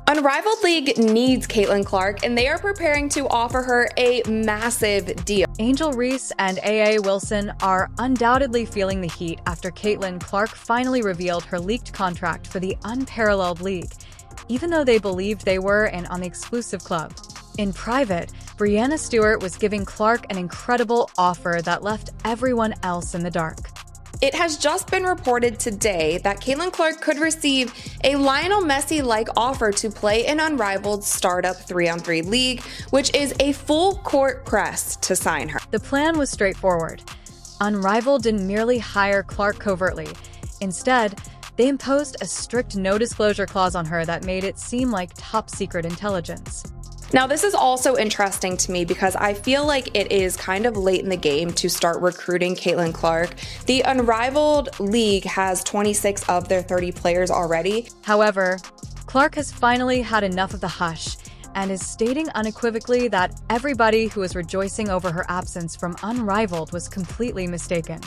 Unrivaled League needs Caitlin Clark, and they are preparing to offer her a massive deal. Angel Reese and A.A. Wilson are undoubtedly feeling the heat after Caitlin Clark finally revealed her leaked contract for the Unparalleled League, even though they believed they were in on the exclusive club. In private, Breanna Stewart was giving Clark an incredible offer that left everyone else in the dark. It has just been reported today that Caitlin Clark could receive a Lionel Messi-like offer to play in Unrivaled startup 3-on-3 league, which is a full-court press to sign her. The plan was straightforward. Unrivaled didn't merely hire Clark covertly. Instead, they imposed a strict no-disclosure clause on her that made it seem like top-secret intelligence. Now, this is also interesting to me because I feel like it is kind of late in the game to start recruiting Caitlin Clark. The Unrivaled League has 26 of their 30 players already. However, Clark has finally had enough of the hush and is stating unequivocally that everybody who was rejoicing over her absence from Unrivaled was completely mistaken.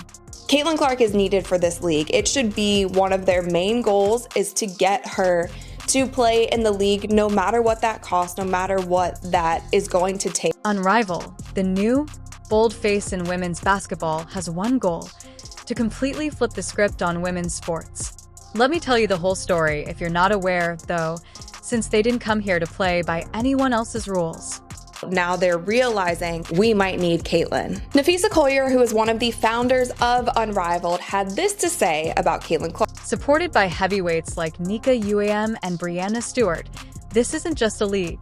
Caitlin Clark is needed for this league. It should be one of their main goals is to get her to play in the league no matter what that costs, no matter what that is going to take. Unrivaled, the new, bold face in women's basketball, has one goal: to completely flip the script on women's sports. Let me tell you the whole story if you're not aware, though, since they didn't come here to play by anyone else's rules. Now they're realizing we might need Caitlin. Nafisa Collier, who is one of the founders of Unrivaled, had this to say about Caitlin Clark. Supported by heavyweights like Nika UAM and Breanna Stewart, this isn't just a league,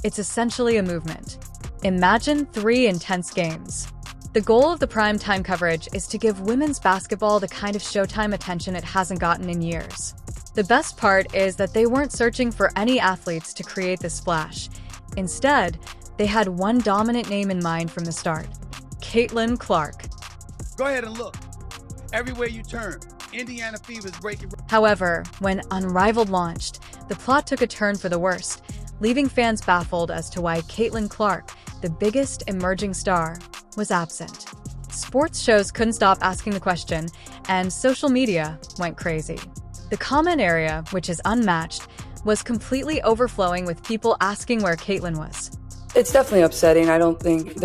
it's essentially a movement. Imagine 3 intense games. The goal of the primetime coverage is to give women's basketball the kind of Showtime attention it hasn't gotten in years. The best part is that they weren't searching for any athletes to create the splash. Instead, they had one dominant name in mind from the start: Caitlin Clark. Go ahead and look. Everywhere you turn, Indiana Fever's breaking. However, when Unrivaled launched, the plot took a turn for the worst, leaving fans baffled as to why Caitlin Clark, the biggest emerging star, was absent. Sports shows couldn't stop asking the question, and social media went crazy. The comment area, which is unmatched, was completely overflowing with people asking where Caitlin was. It's definitely upsetting. I don't think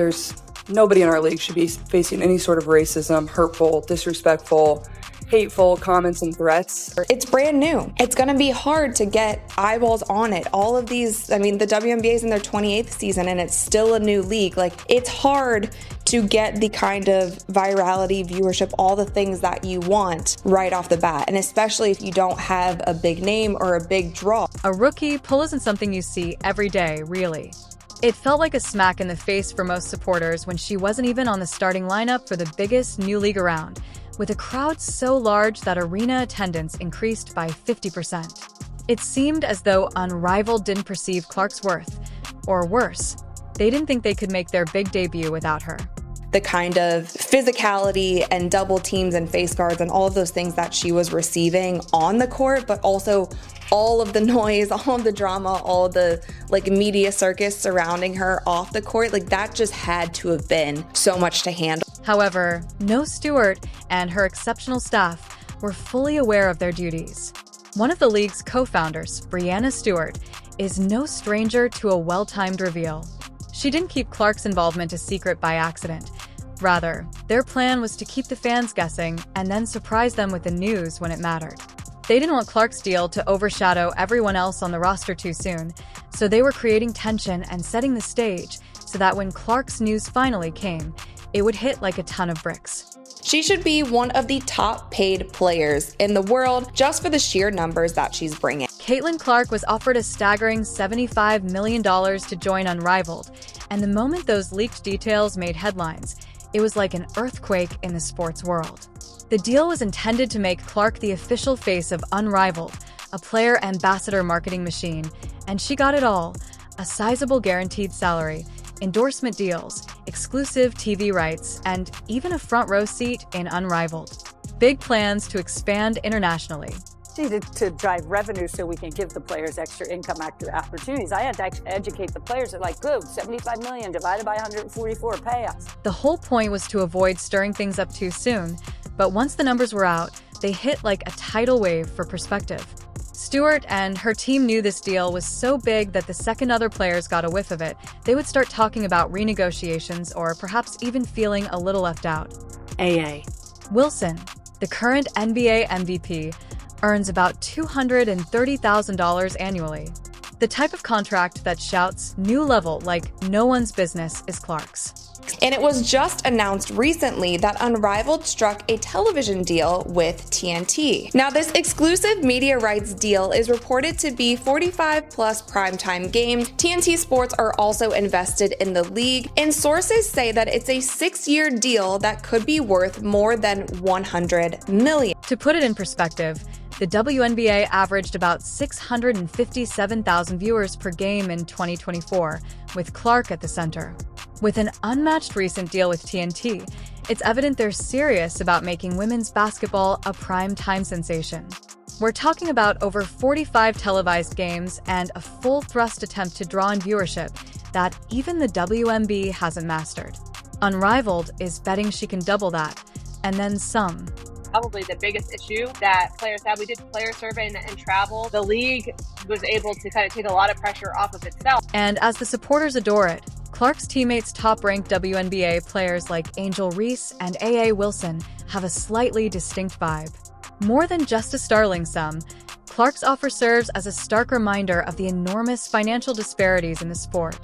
nobody in our league should be facing any sort of racism, hurtful, disrespectful, hateful comments and threats. It's brand new. It's going to be hard to get eyeballs on it. All of these, the WNBA is in their 28th season and it's still a new league. It's hard to get the kind of virality, viewership, all the things that you want right off the bat. And especially if you don't have a big name or a big draw. A rookie pull isn't something you see every day, really. It felt like a smack in the face for most supporters when she wasn't even on the starting lineup for the biggest new league around, with a crowd so large that arena attendance increased by 50%. It seemed as though Unrivaled didn't perceive Clark's worth, or worse, they didn't think they could make their big debut without her. The kind of physicality and double teams and face guards and all of those things that she was receiving on the court, but also all of the noise, all of the drama, all of the media circus surrounding her off the court, that just had to have been so much to handle. However, No Stewart and her exceptional staff were fully aware of their duties. One of the league's co-founders, Breanna Stewart, is no stranger to a well-timed reveal. She didn't keep Clark's involvement a secret by accident. Rather, their plan was to keep the fans guessing and then surprise them with the news when it mattered. They didn't want Clark's deal to overshadow everyone else on the roster too soon, so they were creating tension and setting the stage so that when Clark's news finally came, it would hit like a ton of bricks. She should be one of the top paid players in the world just for the sheer numbers that she's bringing. Caitlin Clark was offered a staggering $75 million to join Unrivaled, and the moment those leaked details made headlines, it was like an earthquake in the sports world. The deal was intended to make Clark the official face of Unrivaled, a player ambassador marketing machine, and she got it all: a sizable guaranteed salary, endorsement deals, exclusive TV rights, and even a front row seat in Unrivaled. Big plans to expand internationally. To drive revenue so we can give the players extra income opportunities. I had to educate the players. They're like, good, 75 million divided by 144, pay us. The whole point was to avoid stirring things up too soon, but once the numbers were out, they hit like a tidal wave for perspective. Stewart and her team knew this deal was so big that the second other players got a whiff of it, they would start talking about renegotiations or perhaps even feeling a little left out. AA. Wilson, the current NBA MVP, earns about $230,000 annually. The type of contract that shouts new level like no one's business is Clark's. And it was just announced recently that Unrivaled struck a television deal with TNT. Now, this exclusive media rights deal is reported to be 45 plus primetime games. TNT Sports are also invested in the league, and sources say that it's a 6-year deal that could be worth more than $100 million. To put it in perspective, the WNBA averaged about 657,000 viewers per game in 2024, with Clark at the center. With an unmatched recent deal with TNT, it's evident they're serious about making women's basketball a prime-time sensation. We're talking about over 45 televised games and a full-thrust attempt to draw in viewership that even the WNBA hasn't mastered. Unrivaled is betting she can double that, and then some. Probably the biggest issue that players have. We did player survey and travel. The league was able to kind of take a lot of pressure off of itself. And as the supporters adore it, Clark's teammates' top-ranked WNBA players like Angel Reese and A.A. Wilson have a slightly distinct vibe. More than just a startling sum, Clark's offer serves as a stark reminder of the enormous financial disparities in the sport.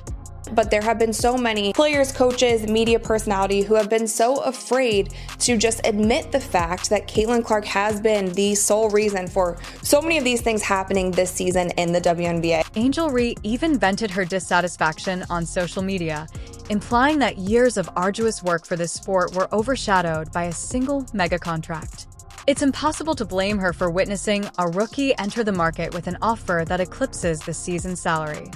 But there have been so many players, coaches, media personality who have been so afraid to just admit the fact that Caitlin Clark has been the sole reason for so many of these things happening this season in the WNBA. Angel Reese even vented her dissatisfaction on social media, implying that years of arduous work for this sport were overshadowed by a single mega contract. It's impossible to blame her for witnessing a rookie enter the market with an offer that eclipses the season's salary.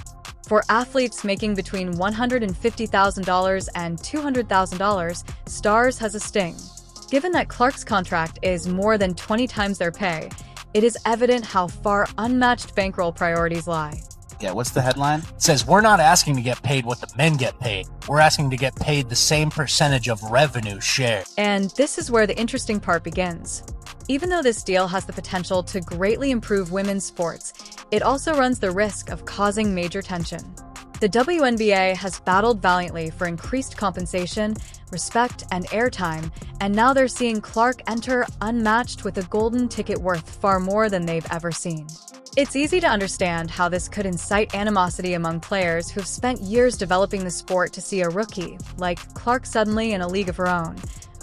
For athletes making between $150,000 and $200,000, stars has a sting. Given that Clark's contract is more than 20 times their pay, it is evident how far unmatched bankroll priorities lie. Yeah, what's the headline? It says, we're not asking to get paid what the men get paid. We're asking to get paid the same percentage of revenue share. And this is where the interesting part begins. Even though this deal has the potential to greatly improve women's sports, it also runs the risk of causing major tension. The WNBA has battled valiantly for increased compensation, respect, and airtime, and now they're seeing Clark enter unmatched with a golden ticket worth far more than they've ever seen. It's easy to understand how this could incite animosity among players who've spent years developing the sport to see a rookie, like Clark, suddenly in a league of her own,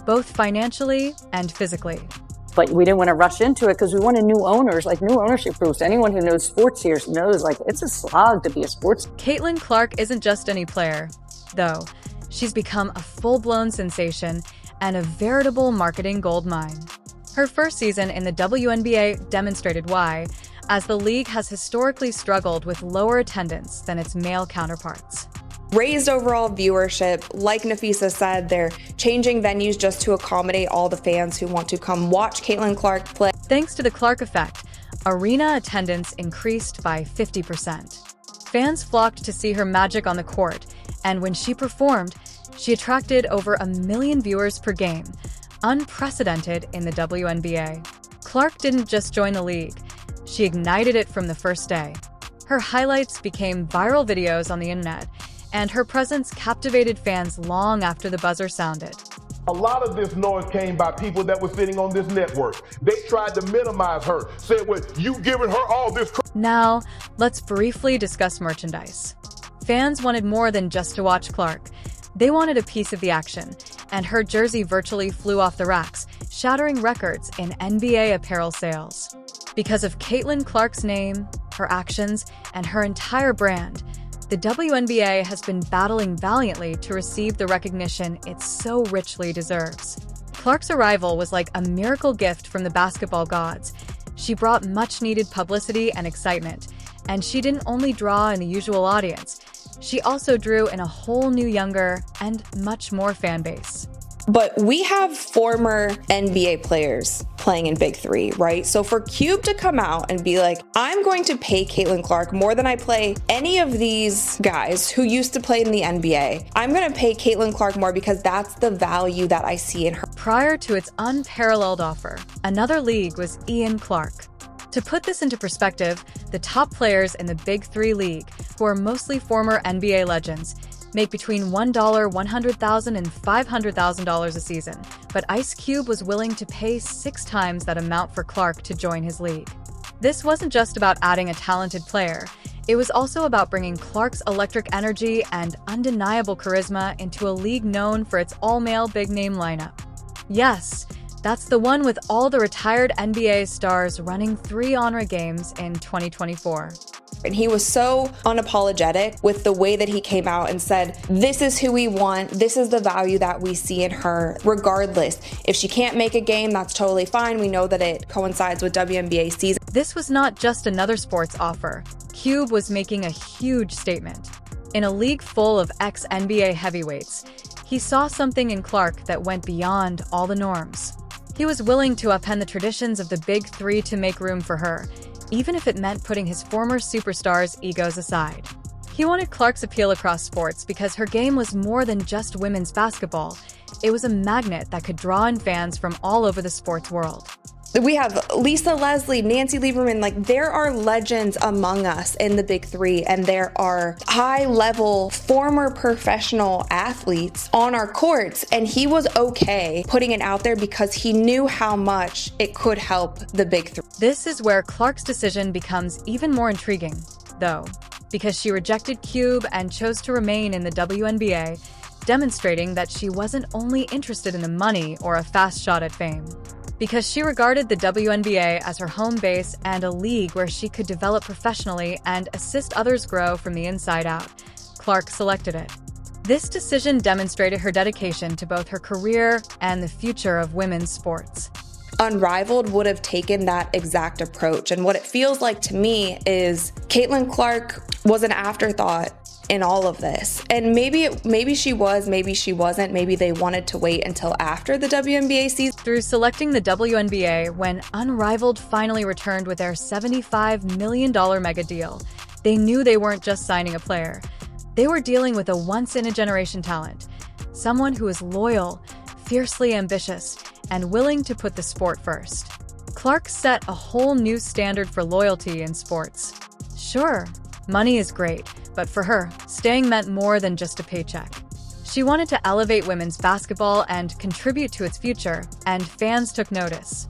both financially and physically. But we didn't want to rush into it because we wanted new owners, like new ownership groups. Anyone who knows sports here knows, like, it's a slog to be a sports. Caitlin Clark isn't just any player, though. She's become a full-blown sensation and a veritable marketing goldmine. Her first season in the WNBA demonstrated why, as the league has historically struggled with lower attendance than its male counterparts. Raised overall viewership, like Nafisa said, they're changing venues just to accommodate all the fans who want to come watch Caitlin Clark play. Thanks to the Clark effect, arena attendance increased by 50%. Fans flocked to see her magic on the court, and when she performed, she attracted over 1 million viewers per game, unprecedented in the WNBA. Clark didn't just join the league, she ignited it from the first day. Her highlights became viral videos on the internet, and her presence captivated fans long after the buzzer sounded. A lot of this noise came by people that were sitting on this network. They tried to minimize her, said, well, you giving her all this Now, let's briefly discuss merchandise. Fans wanted more than just to watch Clark. They wanted a piece of the action, and her jersey virtually flew off the racks, shattering records in NBA apparel sales. Because of Caitlin Clark's name, her actions, and her entire brand, the WNBA has been battling valiantly to receive the recognition it so richly deserves. Clark's arrival was like a miracle gift from the basketball gods. She brought much-needed publicity and excitement, and she didn't only draw in the usual audience, she also drew in a whole new younger and much more fan base. But we have former NBA players playing in Big Three, right? So for Cube to come out and be like, I'm going to pay Caitlin Clark more than I play any of these guys who used to play in the NBA. I'm going to pay Caitlin Clark more because that's the value that I see in her. Prior to its unparalleled offer, another league was Ian Clark. To put this into perspective, the top players in the Big Three League, who are mostly former NBA legends, make between $100,000, $100,000, and $500,000 a season, but Ice Cube was willing to pay 6 times that amount for Clark to join his league. This wasn't just about adding a talented player. It was also about bringing Clark's electric energy and undeniable charisma into a league known for its all-male big-name lineup. Yes, that's the one with all the retired NBA stars running 3 honor games in 2024. And he was so unapologetic with the way that he came out and said, this is who we want, this is the value that we see in her, regardless. If she can't make a game, that's totally fine. We know that it coincides with WNBA season. This was not just another sports offer. Cube was making a huge statement. In a league full of ex-NBA heavyweights, he saw something in Clark that went beyond all the norms. He was willing to upend the traditions of the Big Three to make room for her, even if it meant putting his former superstars' egos aside. He wanted Clark's appeal across sports because her game was more than just women's basketball. It was a magnet that could draw in fans from all over the sports world. We have Lisa Leslie, Nancy Lieberman, like there are legends among us in the Big Three, and there are high-level former professional athletes on our courts, and he was okay putting it out there because he knew how much it could help the Big Three. This is where Clark's decision becomes even more intriguing, though, because she rejected Cube and chose to remain in the WNBA, demonstrating that she wasn't only interested in the money or a fast shot at fame. Because she regarded the WNBA as her home base and a league where she could develop professionally and assist others grow from the inside out, Clark selected it. This decision demonstrated her dedication to both her career and the future of women's sports. Unrivaled would have taken that exact approach, and what it feels like to me is Caitlin Clark was an afterthought in all of this. And maybe she was, maybe she wasn't, maybe they wanted to wait until after the WNBA season. Through selecting the WNBA, when Unrivaled finally returned with their $75 million mega deal, they knew they weren't just signing a player. They were dealing with a once-in-a-generation talent, someone who is loyal, fiercely ambitious, and willing to put the sport first. Clark set a whole new standard for loyalty in sports. Sure, money is great, but for her, staying meant more than just a paycheck. She wanted to elevate women's basketball and contribute to its future, and fans took notice.